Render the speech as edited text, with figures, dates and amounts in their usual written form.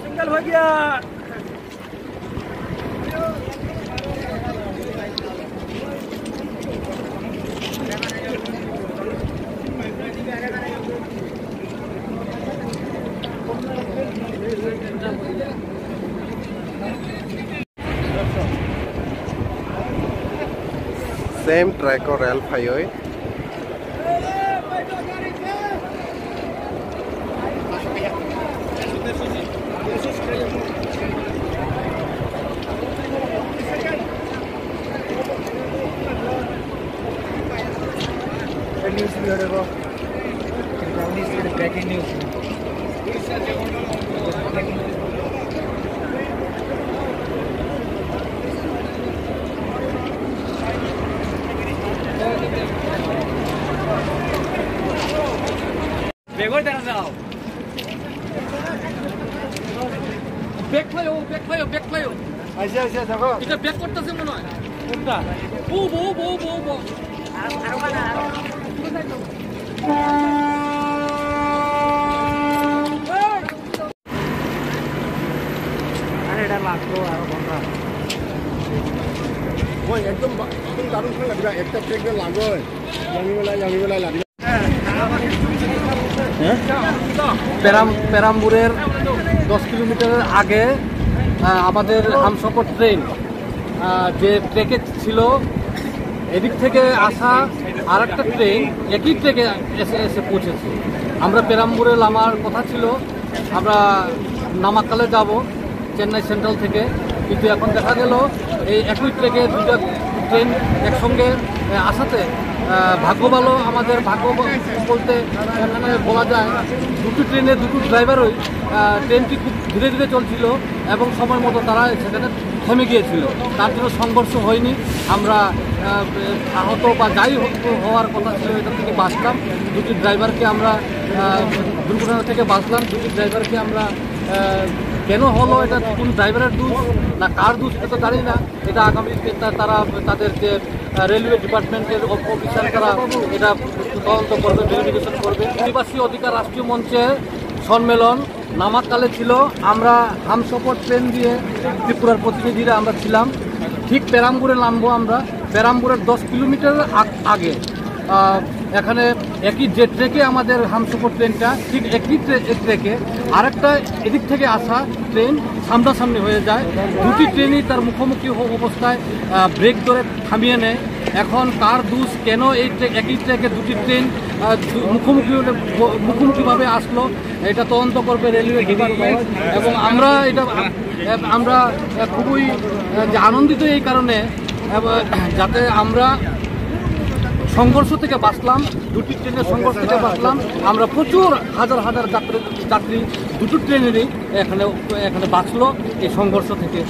Single हो गया। Same track और रेल हाईवे न्यूज़ भी हो ब्रेकिंग न्यूज़ বেগর দেখা যাও ব্যাক ফ্লাইও আচ্ছা আচ্ছা দেখো এটা ব্যাক করতেছে মনে হয় কোনটা বো আরে এটা লাগতো আর বন্ধা ওই একদম দারুণ ভালো লাগবে একটা ট্রেক লাগবে জামি বেলায় লাগবে পেরাম্বুরের 10 কিলোমিটারের আগে আমাদের হামসফর ট্রেন যে ট্রেকে ছিল এদিক থেকে আসা আর একটা ট্রেন একই ট্রেকে এসে পৌঁছেছে। আমরা পেরাম্বুরে নামার কথা ছিল, আমরা নামাকালে যাব চেন্নাই সেন্ট্রাল থেকে, কিন্তু এখন দেখা গেল এই একই ট্রেকে দুটো ট্রেন একসঙ্গে আসাতে ভাগ্য ভালো, আমাদের ভাগ্য বলতে এখানে বলা যায় দুটো ট্রেনে দুটো ড্রাইভারই ট্রেনটি খুব ধীরে ধীরে চলছিল এবং সময় মতো তারা সেখানে থেমে গিয়েছিল, তার জন্য সংঘর্ষ হয়নি। আমরা আহত বা যাই হওয়ার কথা ছিল এটা থেকে বাঁচলাম। দুটি ড্রাইভারকে আমরা দুর্ঘটনা থেকে বাঁচলাম। দুটি ড্রাইভারকে আমরা কেন হলো এটা কোন ড্রাইভারের দোষ না কার দোষ এটা তো জানি না। এটা আগামীতে তারা তাদের যে রেলওয়ে ডিপার্টমেন্টের অফিসার তারা এটা তদন্ত করবে, ভেরিফিকেশন করবে। আদিবাসী অধিকার রাষ্ট্রীয় মঞ্চের সম্মেলন নামাকালে ছিল। আমরা হামসফর ট্রেন দিয়ে ত্রিপুরার প্রতিনিধিরা আমরা ছিলাম। ঠিক পেরাম্বুরে নামবো আমরা, পেরাম্বুরের 10 কিলোমিটার আগে এখানে একই যে ট্রেকে আমাদের হামসফর ট্রেনটা ঠিক একই ট্রেকে আরেকটা এদিক থেকে আসা ট্রেন সামনাসামনি হয়ে যায়। দুটি ট্রেনই তার মুখোমুখি অবস্থায় ব্রেক ধরে থামিয়ে নেয়। এখন কার দোষ, কেন এই একই ট্রেকে দুটি ট্রেন মুখোমুখিভাবে আসলো এটা তদন্ত করবে রেলওয়ে ডিপার্টমেন্ট। এবং আমরা খুবই আনন্দিত এই কারণে যাতে আমরা সংঘর্ষ থেকে বাঁচলাম, দুটি ট্রেনের সংঘর্ষ থেকে বাঁচলাম। আমরা প্রচুর হাজার যাত্রী দুটো ট্রেনেরই এখানে বাঁচলো এই সংঘর্ষ থেকে।